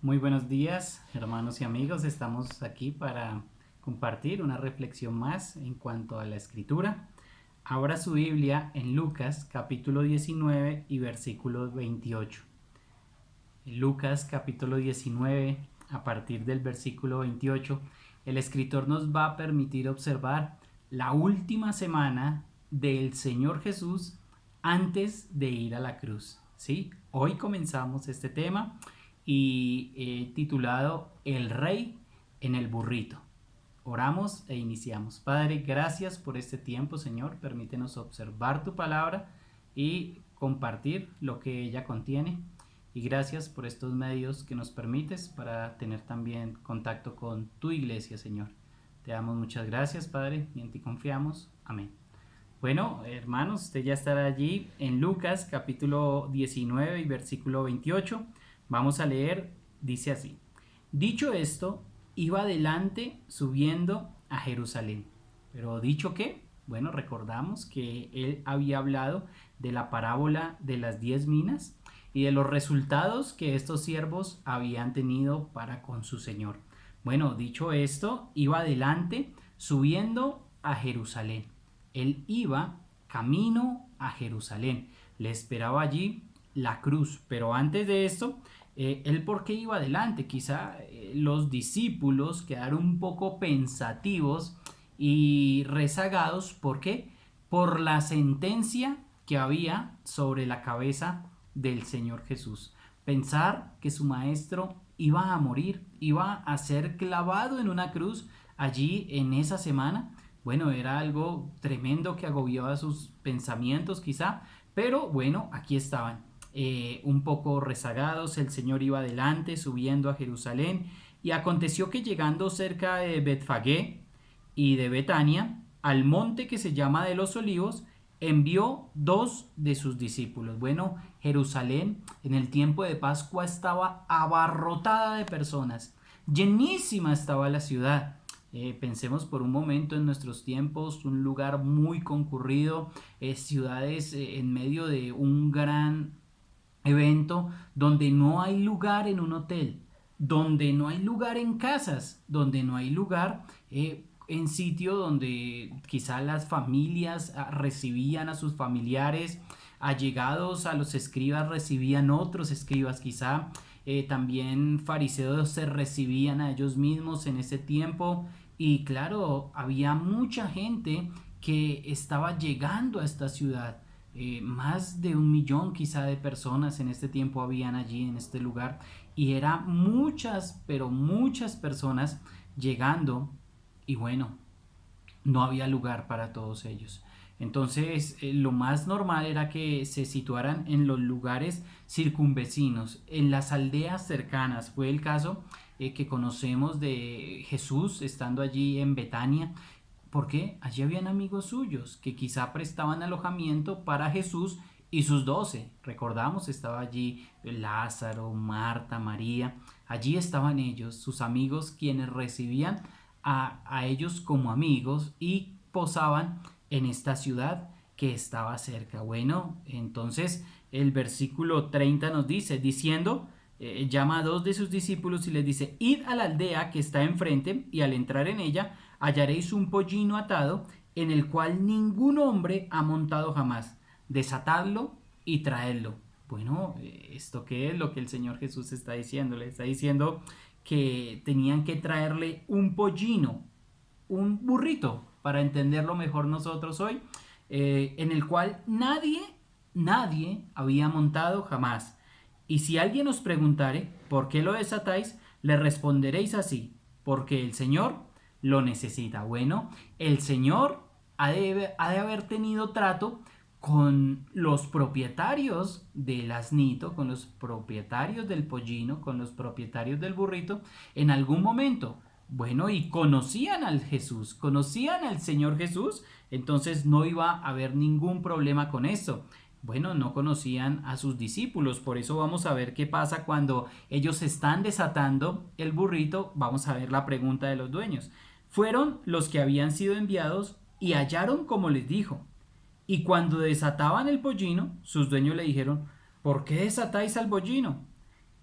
Muy buenos días, hermanos y amigos. Estamos aquí para compartir una reflexión más en cuanto a la escritura. Abra su Biblia en Lucas capítulo 19 y versículo 28. En Lucas capítulo 19, a partir del versículo 28, el escritor nos va a permitir observar la última semana del Señor Jesús antes de ir a la cruz. ¿Sí? Hoy comenzamos este tema y titulado El Rey en el Burrito. Oramos e iniciamos. Padre, gracias por este tiempo, Señor. Permítenos observar tu palabra y compartir lo que ella contiene. Y gracias por estos medios que nos permites para tener también contacto con tu iglesia, Señor. Te damos muchas gracias, Padre, y en ti confiamos. Amén. Bueno, hermanos, usted ya estará allí en Lucas capítulo 19 y versículo 28. Vamos a leer, dice así. Dicho esto, iba adelante subiendo a Jerusalén. Pero dicho qué, bueno, recordamos que él había hablado de la parábola de las 10 minas y de los resultados que estos siervos habían tenido para con su señor. Bueno, dicho esto, iba adelante subiendo a Jerusalén. Él iba camino a Jerusalén. Le esperaba allí la cruz. Pero antes de esto, él por qué iba adelante. Quizá los discípulos quedaron un poco pensativos y rezagados. ¿Por qué? Por la sentencia que había sobre la cabeza del Señor Jesús. Pensar que su maestro iba a morir, iba a ser clavado en una cruz allí en esa semana. Bueno, era algo tremendo que agobiaba sus pensamientos quizá, pero bueno, aquí estaban, un poco rezagados. El Señor iba adelante subiendo a Jerusalén, y aconteció que llegando cerca de Betfagé y de Betania, al monte que se llama de los Olivos, envió dos de sus discípulos. Bueno, Jerusalén en el tiempo de Pascua estaba abarrotada de personas, llenísima estaba la ciudad. Pensemos por un momento en nuestros tiempos, un lugar muy concurrido, ciudades en medio de un gran evento donde no hay lugar en un hotel, donde no hay lugar en casas, donde no hay lugar en sitio donde quizá las familias recibían a sus familiares, allegados a los escribas recibían otros escribas quizá. También fariseos se recibían a ellos mismos en ese tiempo, y claro, había mucha gente que estaba llegando a esta ciudad. Más de 1 millón quizá de personas en este tiempo habían allí en este lugar, y eran muchas, pero muchas personas llegando, y bueno, no había lugar para todos ellos. Entonces, lo más normal era que se situaran en los lugares circunvecinos, en las aldeas cercanas. Fue el caso que conocemos de Jesús estando allí en Betania, porque allí habían amigos suyos que quizá prestaban alojamiento para Jesús y sus 12. Recordamos, estaba allí Lázaro, Marta, María. Allí estaban ellos, sus amigos, quienes recibían a ellos como amigos y posaban en esta ciudad que estaba cerca. Bueno, entonces el versículo 30 nos dice, diciendo, llama a dos de sus discípulos y les dice, id a la aldea que está enfrente, y al entrar en ella hallaréis un pollino atado, en el cual ningún hombre ha montado jamás. Desatadlo y traedlo. Bueno, ¿esto qué es lo que el Señor Jesús está diciendo? Le está diciendo que tenían que traerle un pollino, un burrito, para entenderlo mejor nosotros hoy, en el cual nadie había montado jamás. Y si alguien os preguntare, ¿por qué lo desatáis? Le responderéis así, porque el Señor lo necesita. Bueno, el Señor ha de haber tenido trato con los propietarios del asnito, con los propietarios del pollino, con los propietarios del burrito, en algún momento. Bueno, y conocían al Jesús, conocían al Señor Jesús, entonces no iba a haber ningún problema con esto. Bueno, no conocían a sus discípulos, por eso vamos a ver qué pasa cuando ellos están desatando el burrito. Vamos a ver la pregunta de los dueños. Fueron los que habían sido enviados y hallaron como les dijo. Y cuando desataban el pollino, sus dueños le dijeron, ¿por qué desatáis al pollino?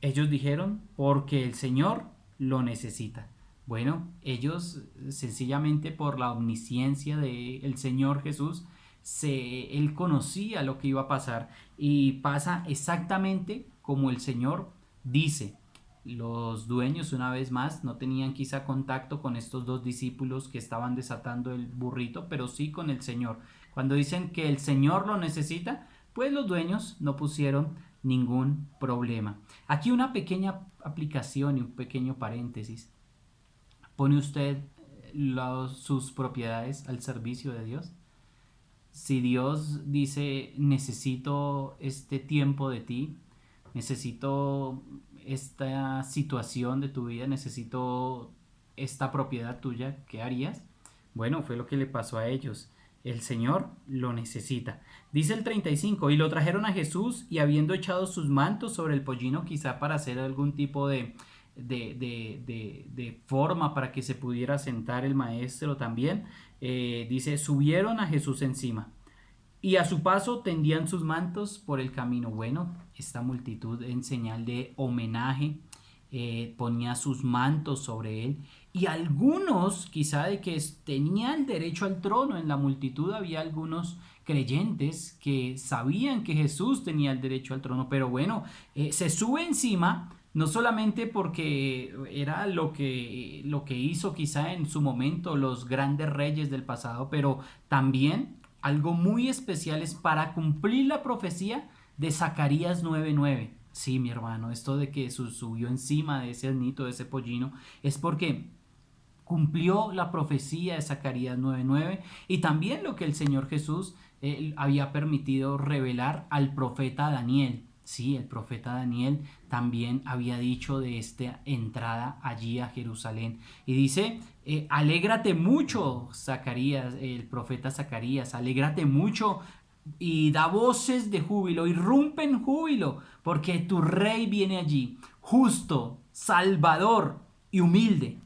Ellos dijeron, porque el Señor lo necesita. Bueno, ellos sencillamente por la omnisciencia del Señor Jesús, él conocía lo que iba a pasar y pasa exactamente como el Señor dice. Los dueños, una vez más, no tenían quizá contacto con estos dos discípulos que estaban desatando el burrito, pero sí con el Señor. Cuando dicen que el Señor lo necesita, pues los dueños no pusieron ningún problema. Aquí una pequeña aplicación y un pequeño paréntesis. ¿Pone usted sus propiedades al servicio de Dios? Si Dios dice, necesito este tiempo de ti, necesito esta situación de tu vida, necesito esta propiedad tuya, ¿qué harías? Bueno, fue lo que le pasó a ellos. El Señor lo necesita. Dice el 35, y lo trajeron a Jesús y habiendo echado sus mantos sobre el pollino, quizá para hacer algún tipo de forma para que se pudiera sentar el maestro también, dice, subieron a Jesús encima. Y a su paso tendían sus mantos por el camino. Bueno, esta multitud en señal de homenaje ponía sus mantos sobre él. Y algunos, quizá de que tenían derecho al trono, en la multitud había algunos creyentes que sabían que Jesús tenía el derecho al trono. Pero bueno, se sube encima, no solamente porque era lo que hizo quizá en su momento los grandes reyes del pasado, pero también algo muy especial es para cumplir la profecía de Zacarías 9:9. Sí, mi hermano, esto de que subió encima de ese asnito, de ese pollino, es porque cumplió la profecía de Zacarías 9:9 y también lo que el Señor Jesús había permitido revelar al profeta Daniel. Sí, el profeta Daniel también había dicho de esta entrada allí a Jerusalén. Y dice, alégrate mucho, Zacarías, el profeta Zacarías, alégrate mucho y da voces de júbilo, irrumpe en júbilo, porque tu rey viene allí, justo, salvador y humilde.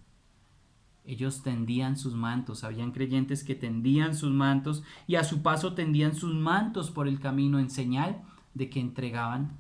Ellos tendían sus mantos, habían creyentes que tendían sus mantos y a su paso tendían sus mantos por el camino en señal de que entregaban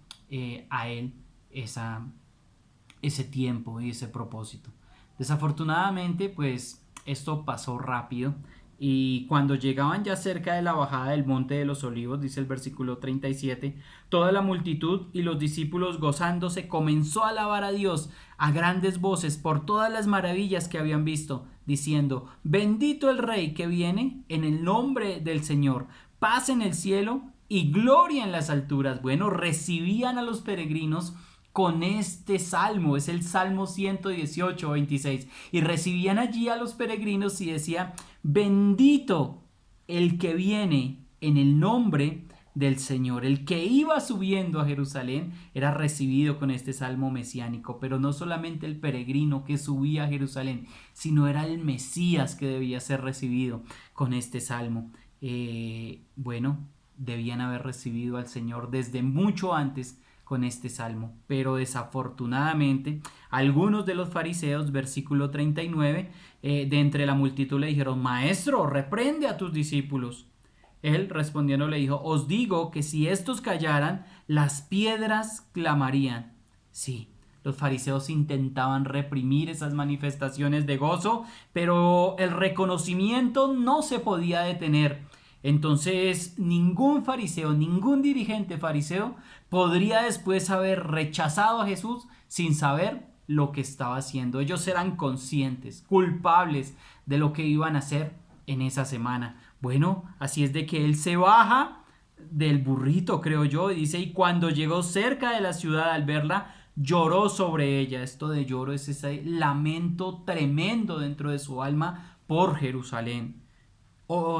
a él ese tiempo y ese propósito. Desafortunadamente, pues esto pasó rápido y cuando llegaban ya cerca de la bajada del Monte de los Olivos, dice el versículo 37, toda la multitud y los discípulos gozándose comenzó a alabar a Dios a grandes voces por todas las maravillas que habían visto, diciendo, bendito el Rey que viene en el nombre del Señor, paz en el cielo y gloria en las alturas. Bueno, recibían a los peregrinos con este salmo, es el Salmo 118, 26, y recibían allí a los peregrinos y decía, bendito el que viene en el nombre del Señor. El que iba subiendo a Jerusalén era recibido con este salmo mesiánico, pero no solamente el peregrino que subía a Jerusalén, sino era el Mesías que debía ser recibido con este salmo. Bueno, debían haber recibido al Señor desde mucho antes con este salmo, pero desafortunadamente algunos de los fariseos, versículo 39, de entre la multitud le dijeron, maestro, reprende a tus discípulos. Él respondiendo le dijo, os digo que si estos callaran, las piedras clamarían. Sí, los fariseos intentaban reprimir esas manifestaciones de gozo, pero el reconocimiento no se podía detener. Entonces ningún fariseo, ningún dirigente fariseo podría después haber rechazado a Jesús sin saber lo que estaba haciendo. Ellos eran conscientes, culpables de lo que iban a hacer en esa semana. Bueno, así es de que él se baja del burrito, creo yo, y dice, y cuando llegó cerca de la ciudad al verla, lloró sobre ella. Esto de lloro es ese lamento tremendo dentro de su alma por Jerusalén.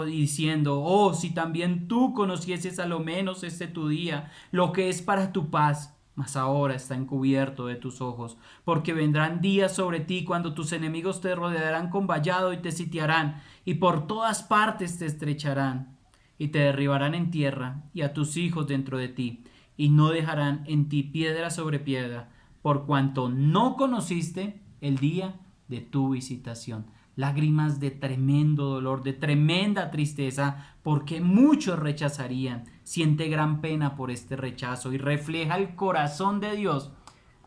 Diciendo, oh, si también tú conocieses a lo menos este tu día, lo que es para tu paz, mas ahora está encubierto de tus ojos, porque vendrán días sobre ti cuando tus enemigos te rodearán con vallado y te sitiarán, y por todas partes te estrecharán, y te derribarán en tierra, y a tus hijos dentro de ti, y no dejarán en ti piedra sobre piedra, por cuanto no conociste el día de tu visitación. Lágrimas de tremendo dolor, de tremenda tristeza, porque muchos rechazarían. Siente gran pena por este rechazo y refleja el corazón de Dios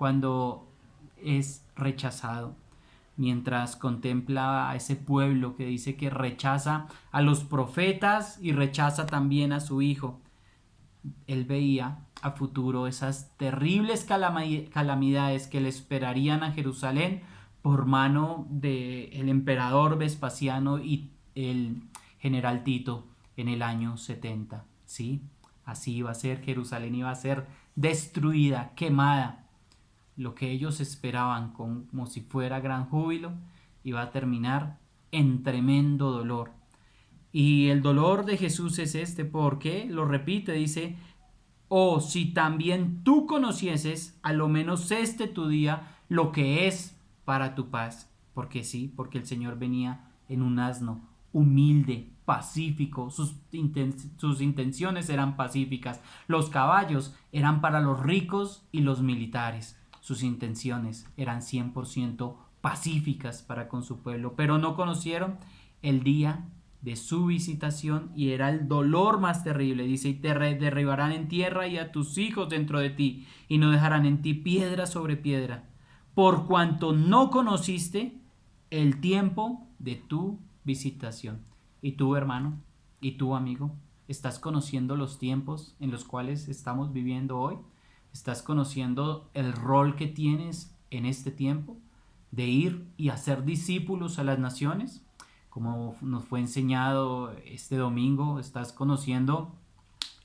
cuando es rechazado, mientras contempla a ese pueblo que dice que rechaza a los profetas y rechaza también a su hijo. Él veía a futuro esas terribles calamidades que le esperarían a Jerusalén por mano del emperador Vespasiano y el general Tito en el año 70. ¿Sí? Así iba a ser, Jerusalén iba a ser destruida, quemada. Lo que ellos esperaban como si fuera gran júbilo iba a terminar en tremendo dolor. Y el dolor de Jesús es este, porque lo repite, dice: oh, si también tú conocieses, a lo menos este tu día, lo que es para tu paz. Porque sí, porque el Señor venía en un asno, humilde, pacífico, sus intenciones eran pacíficas. Los caballos eran para los ricos y los militares. Sus intenciones eran 100% pacíficas para con su pueblo, pero no conocieron el día de su visitación y era el dolor más terrible. Dice: y te derribarán en tierra y a tus hijos dentro de ti, y no dejarán en ti piedra sobre piedra, por cuanto no conociste el tiempo de tu visitación. Y tú, hermano, y tú, amigo, ¿estás conociendo los tiempos en los cuales estamos viviendo hoy? ¿Estás conociendo el rol que tienes en este tiempo de ir y hacer discípulos a las naciones? Como nos fue enseñado este domingo, estás conociendo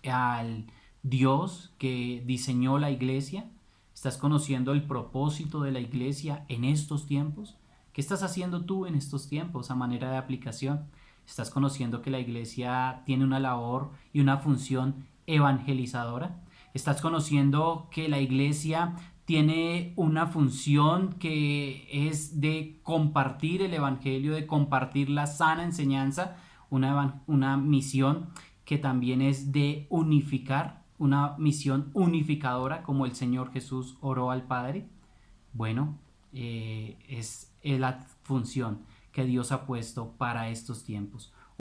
al Dios que diseñó la iglesia, estás conociendo el propósito de la iglesia en estos tiempos. ¿Qué estás haciendo tú en estos tiempos a manera de aplicación? ¿Estás conociendo que la iglesia tiene una labor y una función evangelizadora? ¿Estás conociendo que la iglesia tiene una función que es de compartir el evangelio, de compartir la sana enseñanza, una misión que también es de unificar, una misión unificadora como el Señor Jesús oró al Padre? Bueno, es la función que Dios ha puesto para estos tiempos.